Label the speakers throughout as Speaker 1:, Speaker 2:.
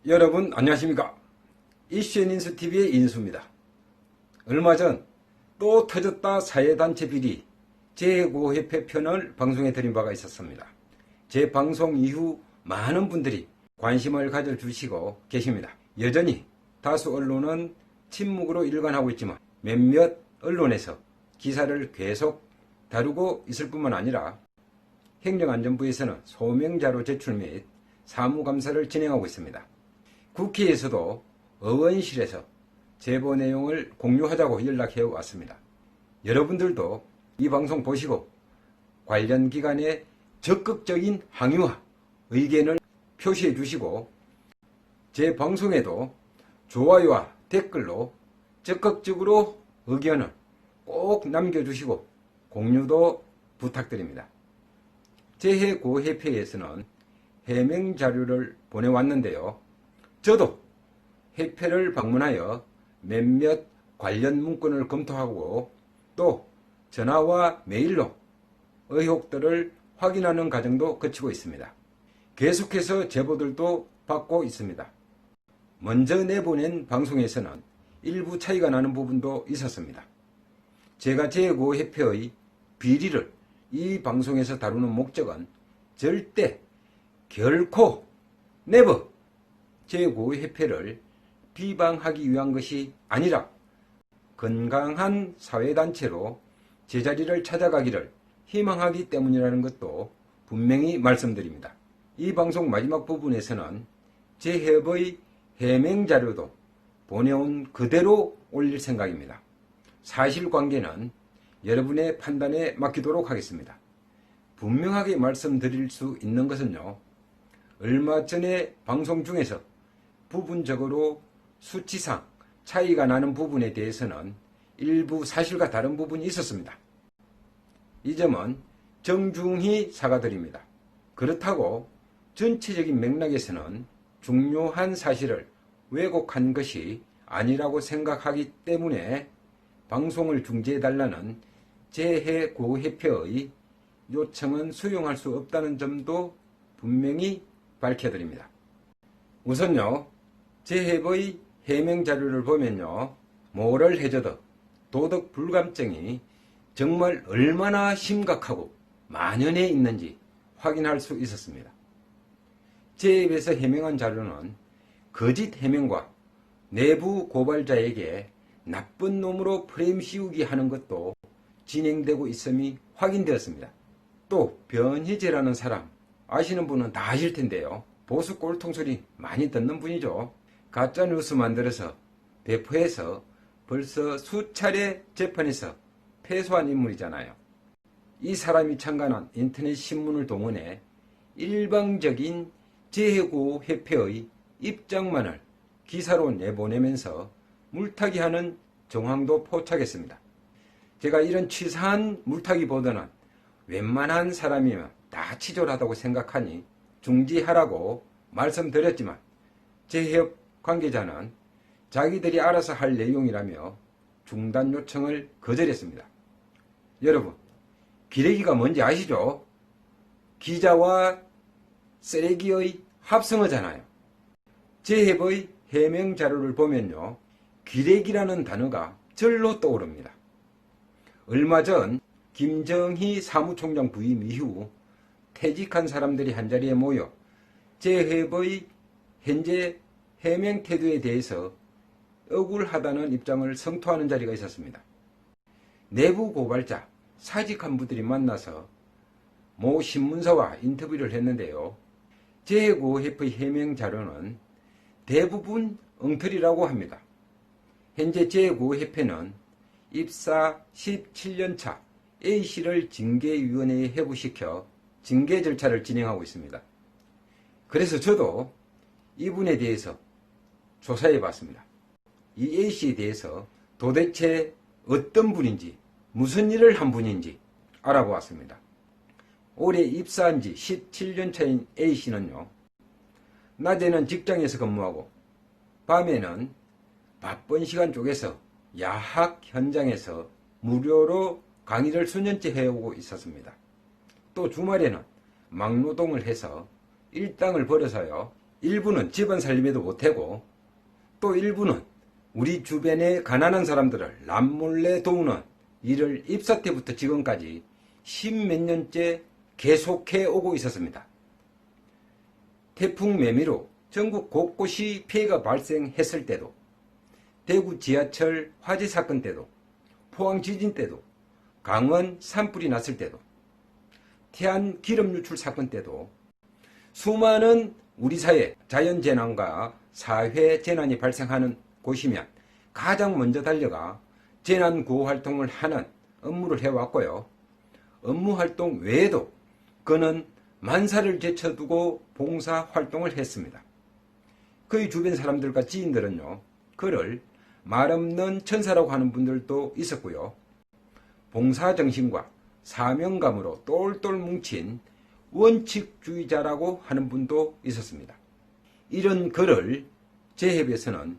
Speaker 1: 여러분 안녕하십니까? 이슈앤인수TV의 인수입니다. 얼마 전 또 터졌다 사회단체 비리 제5회패 편을 방송에 드린 바가 있었습니다. 제 방송 이후 많은 분들이 관심을 가져주시고 계십니다. 여전히 다수 언론은 침묵으로 일관하고 있지만 몇몇 언론에서 기사를 계속 다루고 있을 뿐만 아니라 행정안전부에서는 소명자료 제출 및 사무감사를 진행하고 있습니다. 국회에서도 의원실에서 제보 내용을 공유하자고 연락해 왔습니다. 여러분들도 이 방송 보시고 관련 기관에 적극적인 항의와 의견을 표시해 주시고 제 방송에도 좋아요와 댓글로 적극적으로 의견을 꼭 남겨주시고 공유도 부탁드립니다. 제5회패에서는 해명 자료를 보내왔는데요. 저도 회패를 방문하여 몇몇 관련 문건을 검토하고 또 전화와 메일로 의혹들을 확인하는 과정도 거치고 있습니다. 계속해서 제보들도 받고 있습니다. 먼저 내보낸 방송에서는 일부 차이가 나는 부분도 있었습니다. 제가 제5회패의 비리를 이 방송에서 다루는 목적은 절대 결코 네버 제5회패를 비방하기 위한 것이 아니라 건강한 사회단체로 제자리를 찾아가기를 희망하기 때문이라는 것도 분명히 말씀드립니다. 이 방송 마지막 부분에서는 제협의 해명자료도 보내온 그대로 올릴 생각입니다. 사실관계는 여러분의 판단에 맡기도록 하겠습니다. 분명하게 말씀드릴 수 있는 것은요. 얼마 전에 방송 중에서 부분적으로 수치상 차이가 나는 부분에 대해서는 일부 사실과 다른 부분이 있었습니다. 이 점은 정중히 사과드립니다. 그렇다고 전체적인 맥락에서는 중요한 사실을 왜곡한 것이 아니라고 생각하기 때문에 방송을 중지해달라는 제5회패의 요청은 수용할 수 없다는 점도 분명히 밝혀드립니다. 우선요, 제협의 해명 자료를 보면요, 뭐를 해줘도 도덕 불감증이 정말 얼마나 심각하고 만연해 있는지 확인할 수 있었습니다. 제협에서 해명한 자료는 거짓 해명과 내부 고발자에게 나쁜 놈으로 프레임 씌우기 하는 것도 진행되고 있음이 확인되었습니다. 또 변희재라는 사람 아시는 분은 다 아실 텐데요. 보수 꼴통 소리 많이 듣는 분이죠. 가짜뉴스 만들어서 배포해서 벌써 수차례 재판에서 패소한 인물이잖아요. 이 사람이 창간한 인터넷 신문을 동원해 일방적인 제5회패의 입장만을 기사로 내보내면서 물타기하는 정황도 포착했습니다. 제가 이런 치사한 물타기 보도는 웬만한 사람이면 다 치졸하다고 생각하니 중지하라고 말씀드렸지만 제협 관계자는 자기들이 알아서 할 내용이라며 중단 요청을 거절했습니다. 여러분, 기레기가 뭔지 아시죠? 기자와 쓰레기의 합성어잖아요. 제협의 해명 자료를 보면요, 기레기라는 단어가 절로 떠오릅니다. 얼마 전 김정희 사무총장 부임 이후 퇴직한 사람들이 한자리에 모여 제협의 현재 해명 태도에 대해서 억울하다는 입장을 성토하는 자리가 있었습니다. 내부 고발자, 사직한 분들이 만나서 모 신문사와 인터뷰를 했는데요. 제5회패 해명 자료는 대부분 엉터리라고 합니다. 현재 제5회패는 입사 17년차 A씨를 징계위원회에 회부시켜 징계 절차를 진행하고 있습니다. 그래서 저도 이분에 대해서 조사해 봤습니다. 이 A씨에 대해서 도대체 어떤 분인지 무슨 일을 한 분인지 알아보았습니다. 올해 입사한 지 17년 차인 A씨는요. 낮에는 직장에서 근무하고 밤에는 바쁜 시간 쪽에서 야학 현장에서 무료로 강의를 수년째 해오고 있었습니다. 또 주말에는 막노동을 해서 일당을 벌어서요. 일부는 집안 살림에도 못하고 또 일부는 우리 주변의 가난한 사람들을 남몰래 도우는 일을 입사 때부터 지금까지 십몇 년째 계속해 오고 있었습니다. 태풍 매미로 전국 곳곳이 피해가 발생했을 때도, 대구 지하철 화재 사건 때도, 포항 지진 때도, 강원 산불이 났을 때도, 태안 기름 유출 사건 때도 수많은 우리 사회 자연재난과 사회재난이 발생하는 곳이면 가장 먼저 달려가 재난구호 활동을 하는 업무를 해왔고요. 업무활동 외에도 그는 만사를 제쳐두고 봉사활동을 했습니다. 그의 주변 사람들과 지인들은요, 그를 말없는 천사라고 하는 분들도 있었고요. 봉사정신과 사명감으로 똘똘 뭉친 원칙주의자라고 하는 분도 있었습니다. 이런 그를 재협에서는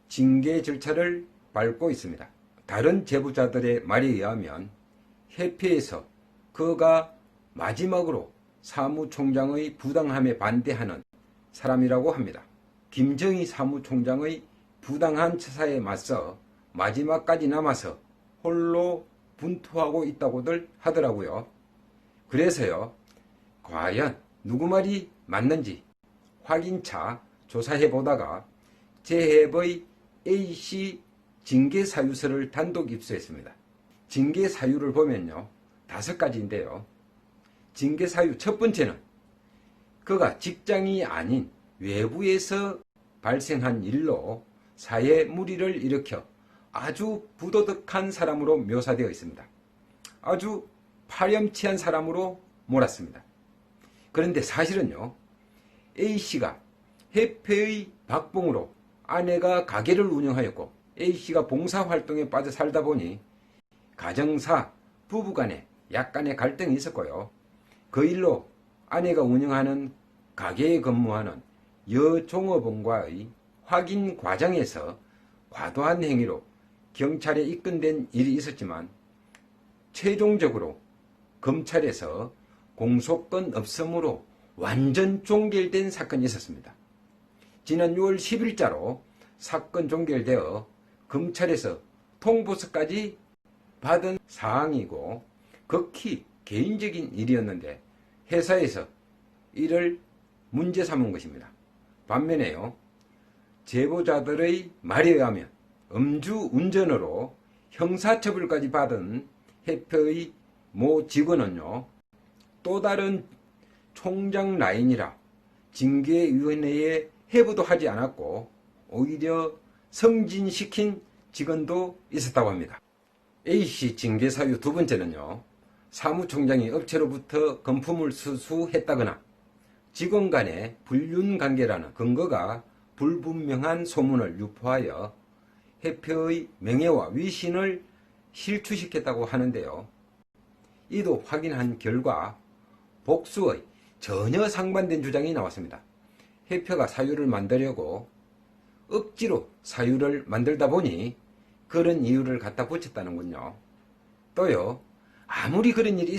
Speaker 1: 징계 절차를 밟고 있습니다. 다른 제보자들의 말에 의하면 협회에서 그가 마지막으로 사무총장의 부당함에 반대하는 사람이라고 합니다. 김정희 사무총장의 부당한 처사에 맞서 마지막까지 남아서 홀로 분투하고 있다고들 하더라고요. 그래서요, 과연 누구 말이 맞는지 확인차 조사해보다가 재협의 A씨 징계사유서를 단독 입수했습니다. 징계사유를 보면요, 5가지인데요. 징계사유 첫 번째는 그가 직장이 아닌 외부에서 발생한 일로 사회 물의를 일으켜 아주 부도덕한 사람으로 묘사되어 있습니다. 아주 파렴치한 사람으로 몰았습니다. 그런데 사실은요, A씨가 협회의 박봉으로 아내가 가게를 운영하였고 A씨가 봉사활동에 빠져 살다 보니 가정사, 부부간에 약간의 갈등이 있었고요. 그 일로 아내가 운영하는 가게에 근무하는 여종업원과의 확인 과정에서 과도한 행위로 경찰에 입건된 일이 있었지만 최종적으로 검찰에서 공소권 없음으로 완전 종결된 사건이 있었습니다. 지난 6월 10일자로 사건 종결되어 검찰에서 통보서까지 받은 사항이고 극히 개인적인 일이었는데 회사에서 이를 문제 삼은 것입니다. 반면에요, 제보자들의 말에 의하면 음주운전으로 형사처벌까지 받은 협회의 모 직원은요, 또 다른 총장 라인이라 징계위원회에 회부도 하지 않았고 오히려 승진시킨 직원도 있었다고 합니다. A씨 징계 사유 두 번째는요, 사무총장이 업체로부터 금품을 수수했다거나 직원 간의 불륜관계라는 근거가 불분명한 소문을 유포하여 협회의 명예와 위신을 실추시켰다고 하는데요. 이도 확인한 결과 복수의 전혀 상반된 주장이 나왔습니다. 협회가 사유를 만들려고 억지로 사유를 만들다 보니 그런 이유를 갖다 붙였다는군요. 또요, 아무리 그런 일이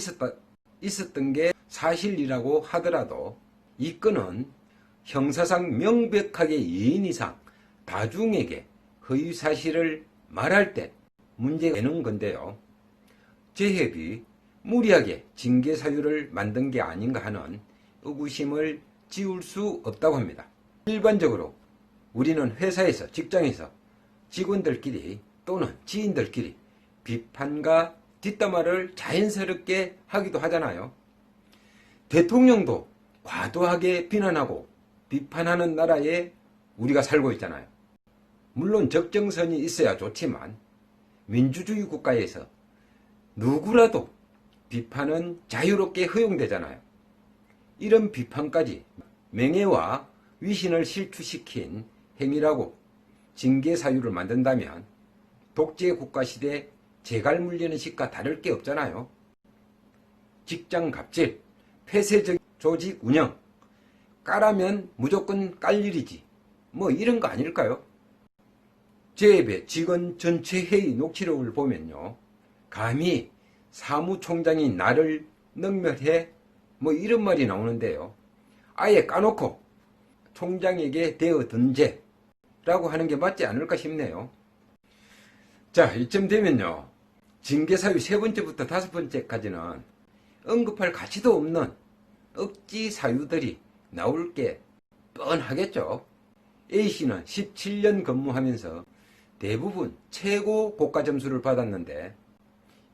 Speaker 1: 있었던 게 사실이라고 하더라도 이 건은 형사상 명백하게 예인이상 다중에게 허위사실을 말할 때 문제가 되는 건데요. 재협이 무리하게 징계사유를 만든 게 아닌가 하는 의구심을 지울 수 없다고 합니다. 일반적으로 우리는 회사에서, 직장에서 직원들끼리 또는 지인들끼리 비판과 뒷담화를 자연스럽게 하기도 하잖아요. 대통령도 과도하게 비난하고 비판하는 나라에 우리가 살고 있잖아요. 물론 적정선이 있어야 좋지만 민주주의 국가에서 누구라도 비판은 자유롭게 허용되잖아요. 이런 비판까지 명예와 위신을 실추시킨 행위라고 징계 사유를 만든다면 독재 국가 시대 재갈 물리는 식과 다를 게 없잖아요. 직장 갑질, 폐쇄적 조직 운영, 까라면 무조건 깔 일이지. 뭐 이런 거 아닐까요? 재협의 직원 전체 회의 녹취록을 보면요, 감히 사무총장이 나를 능멸해 뭐 이런 말이 나오는데요. 아예 까놓고 총장에게 되어든 죄라고 하는 게 맞지 않을까 싶네요. 자, 이쯤 되면요, 징계사유 세 번째부터 다섯 번째까지는 언급할 가치도 없는 억지 사유들이 나올 게 뻔하겠죠. A씨는 17년 근무하면서 대부분 최고 고가 점수를 받았는데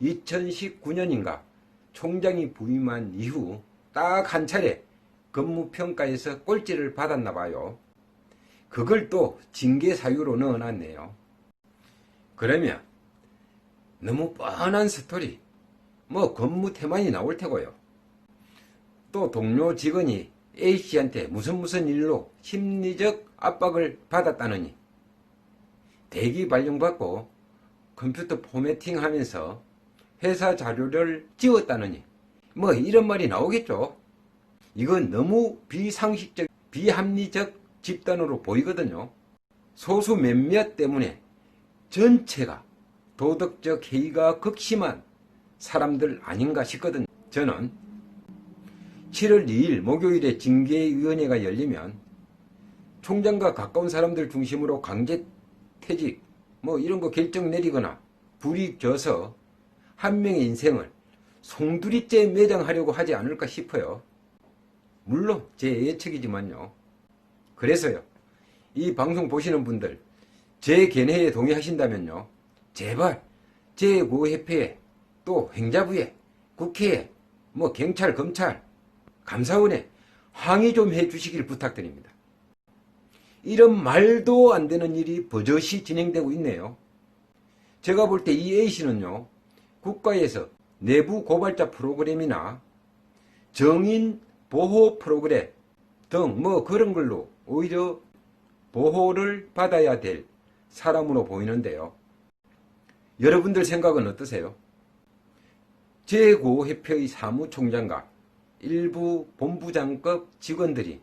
Speaker 1: 2019년인가 총장이 부임한 이후 딱 한 차례 근무평가에서 꼴찌를 받았나 봐요. 그걸 또 징계 사유로 넣어놨네요. 그러면 너무 뻔한 스토리, 근무 태만이 나올 테고요. 또 동료 직원이 A씨한테 무슨 일로 심리적 압박을 받았다느니, 대기 발령받고 컴퓨터 포매팅 하면서 회사 자료를 지웠다느니, 이런 말이 나오겠죠. 이건 너무 비상식적, 비합리적 집단으로 보이거든요. 소수 몇몇 때문에 전체가 도덕적 해이가 극심한 사람들 아닌가 싶거든요. 저는 7월 2일 목요일에 징계위원회가 열리면 총장과 가까운 사람들 중심으로 강제퇴직 이런 거 결정 내리거나 불이 껴서 한 명의 인생을 송두리째 매장하려고 하지 않을까 싶어요. 물론 제 예측이지만요. 그래서요, 이 방송 보시는 분들 제 견해에 동의하신다면요, 제발 제5협회에 또 행자부에 국회에 경찰 검찰 감사원에 항의 좀 해주시길 부탁드립니다. 이런 말도 안 되는 일이 버젓이 진행되고 있네요. 제가 볼 때 이 A씨는요, 국가에서 내부 고발자 프로그램이나 정인 보호 프로그램 등 그런 걸로 오히려 보호를 받아야 될 사람으로 보이는데요. 여러분들 생각은 어떠세요? 제5협회의 사무총장과 일부 본부장급 직원들이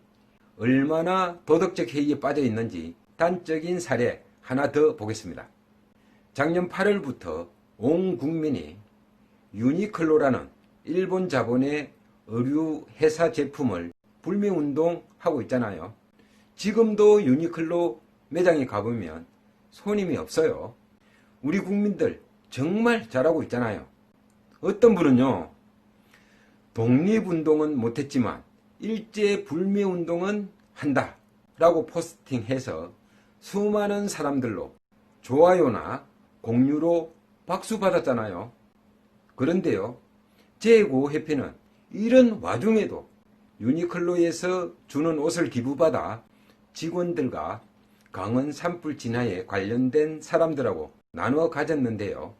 Speaker 1: 얼마나 도덕적 해이에 빠져 있는지 단적인 사례 하나 더 보겠습니다. 작년 8월부터 온 국민이 유니클로라는 일본 자본의 의류 회사 제품을 불매운동하고 있잖아요. 지금도 유니클로 매장에 가보면 손님이 없어요. 우리 국민들 정말 잘하고 있잖아요. 어떤 분은요, 독립운동은 못했지만 일제 불매운동은 한다 라고 포스팅해서 수많은 사람들로 좋아요나 공유로 박수 받았잖아요. 그런데요, 제5협회는 이런 와중에도 유니클로에서 주는 옷을 기부받아 직원들과 강원 산불 진화에 관련된 사람들하고 나누어 가졌는데요.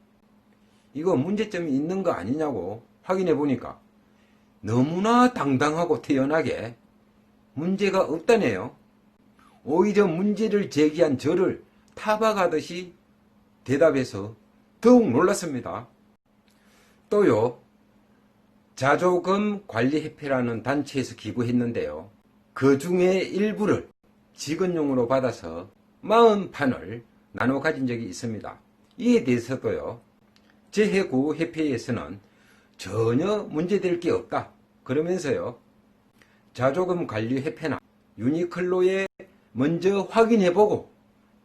Speaker 1: 이거 문제점이 있는 거 아니냐고 확인해 보니까 너무나 당당하고 태연하게 문제가 없다네요. 오히려 문제를 제기한 저를 타박하듯이 대답해서 더욱 놀랐습니다. 또요, 자조금 관리협회라는 단체에서 기부했는데요, 그 중에 일부를 직원용으로 받아서 40판을 나눠 가진 적이 있습니다. 이에 대해서도요, 제9협회에서는 전혀 문제될 게 없다 그러면서요, 자조금 관리협회나 유니클로에 먼저 확인해보고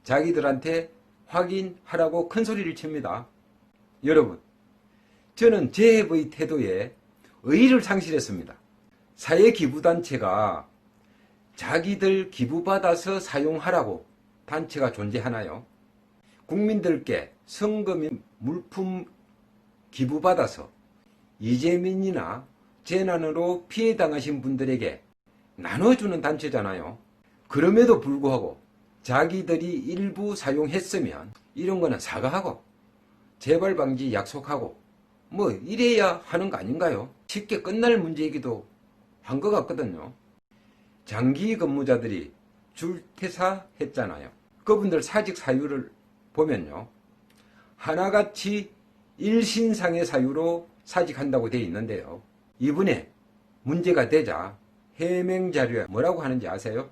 Speaker 1: 자기들한테 확인하라고 큰 소리를 칩니다. 여러분, 저는 제 회의 태도에 의의를 상실했습니다. 사회기부단체가 자기들 기부받아서 사용하라고 단체가 존재하나요? 국민들께 성금인 물품 기부받아서 이재민이나 재난으로 피해당하신 분들에게 나눠주는 단체잖아요. 그럼에도 불구하고 자기들이 일부 사용했으면 이런 거는 사과하고 재발 방지 약속하고 이래야 하는 거 아닌가요? 쉽게 끝날 문제이기도 한 것 같거든요. 장기 근무자들이 줄퇴사했잖아요. 그분들 사직 사유를 보면요, 하나같이 일신상의 사유로 사직한다고 되어 있는데요, 이번에 문제가 되자 해명 자료에 뭐라고 하는지 아세요?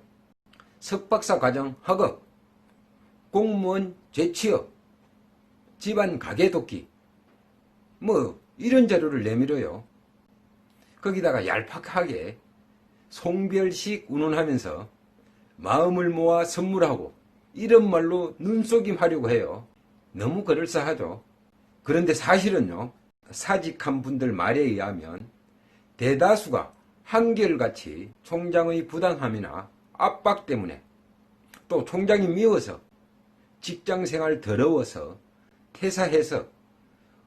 Speaker 1: 석박사 과정 허급, 공무원 재취업, 집안 가계 돕기 이런 자료를 내밀어요. 거기다가 얄팍하게 송별식 운운하면서 마음을 모아 선물하고 이런 말로 눈속임하려고 해요. 너무 그럴싸하죠. 그런데 사실은요, 사직한 분들 말에 의하면 대다수가 한결같이 총장의 부당함이나 압박 때문에, 또 총장이 미워서, 직장생활 더러워서 퇴사해서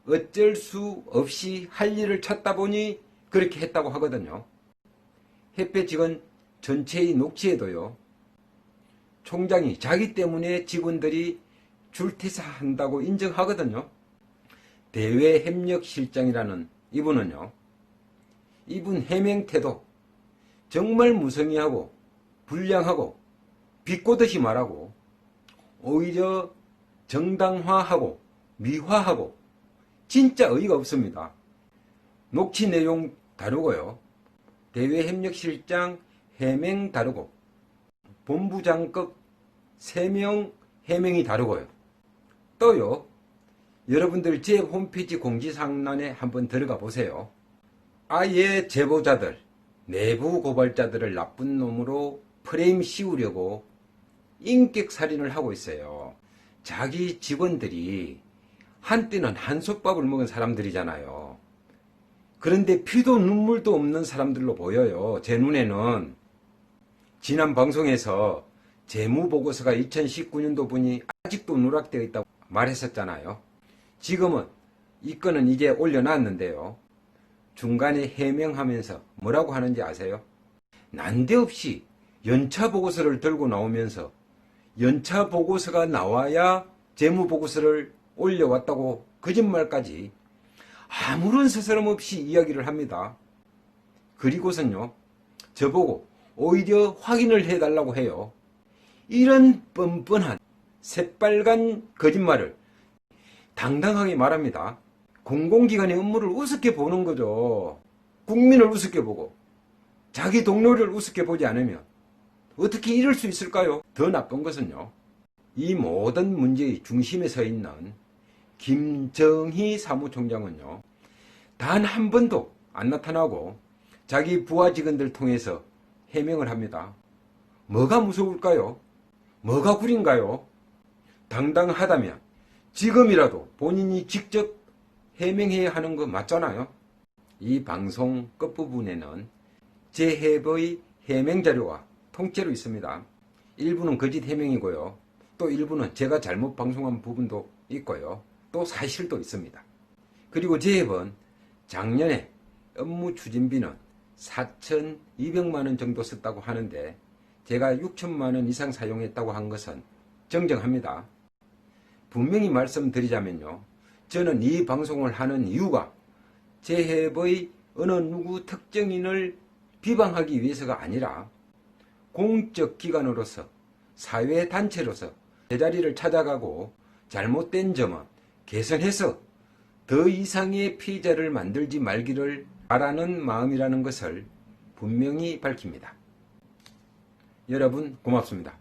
Speaker 1: 어쩔 수 없이 할 일을 찾다 보니 그렇게 했다고 하거든요. 협회 직원 전체의 녹취에도요, 총장이 자기 때문에 직원들이 줄퇴사한다고 인정하거든요. 대외협력실장이라는 이분은요, 이분 해명 태도 정말 무성의하고 불량하고 비꼬듯이 말하고 오히려 정당화하고 미화하고 진짜 어이가 없습니다. 녹취 내용 다루고요, 대외협력실장 해명 다루고, 본부장급 3명 해명이 다루고요. 또요, 여러분들 제 홈페이지 공지사항란에 한번 들어가 보세요. 아예 제보자들, 내부 고발자들을 나쁜 놈으로 프레임 씌우려고 인격살인을 하고 있어요. 자기 직원들이 한때는 한솥밥을 먹은 사람들이잖아요. 그런데 피도 눈물도 없는 사람들로 보여요. 제 눈에는. 지난 방송에서 재무보고서가 2019년도 분이 아직도 누락되어 있다고 말했었잖아요. 지금은 이 건은 이제 올려놨는데요, 중간에 해명하면서 뭐라고 하는지 아세요? 난데없이 연차보고서를 들고 나오면서 연차보고서가 나와야 재무보고서를 올려왔다고 거짓말까지 아무런 스스럼 없이 이야기를 합니다. 그리고선요, 저보고 오히려 확인을 해달라고 해요. 이런 뻔뻔한 새빨간 거짓말을 당당하게 말합니다. 공공기관의 업무를 우습게 보는 거죠. 국민을 우습게 보고 자기 동료를 우습게 보지 않으면 어떻게 이럴 수 있을까요? 더 나쁜 것은요, 이 모든 문제의 중심에 서 있는 김정희 사무총장은요, 단 한 번도 안 나타나고 자기 부하 직원들 통해서 해명을 합니다. 뭐가 무서울까요? 뭐가 구린가요? 당당하다면 지금이라도 본인이 직접 해명해야 하는 거 맞잖아요. 이 방송 끝부분에는 재협의 해명 자료가 통째로 있습니다. 일부는 거짓 해명이고요, 또 일부는 제가 잘못 방송한 부분도 있고요, 또 사실도 있습니다. 그리고 재협은 작년에 업무 추진비는 4,200만 원 정도 썼다고 하는데 제가 6천만 원 이상 사용했다고 한 것은 정정합니다. 분명히 말씀드리자면요, 저는 이 방송을 하는 이유가 재협의 어느 누구 특정인을 비방하기 위해서가 아니라 공적 기관으로서, 사회단체로서 제자리를 찾아가고 잘못된 점은 개선해서 더 이상의 피해자를 만들지 말기를 바라는 마음이라는 것을 분명히 밝힙니다. 여러분 고맙습니다.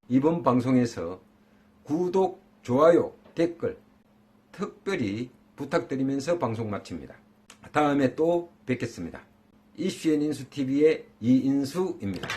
Speaker 1: 이번 방송에서 구독, 좋아요, 댓글 특별히 부탁드리면서 방송 마칩니다. 다음에 또 뵙겠습니다. 이슈앤인수TV의 이인수입니다.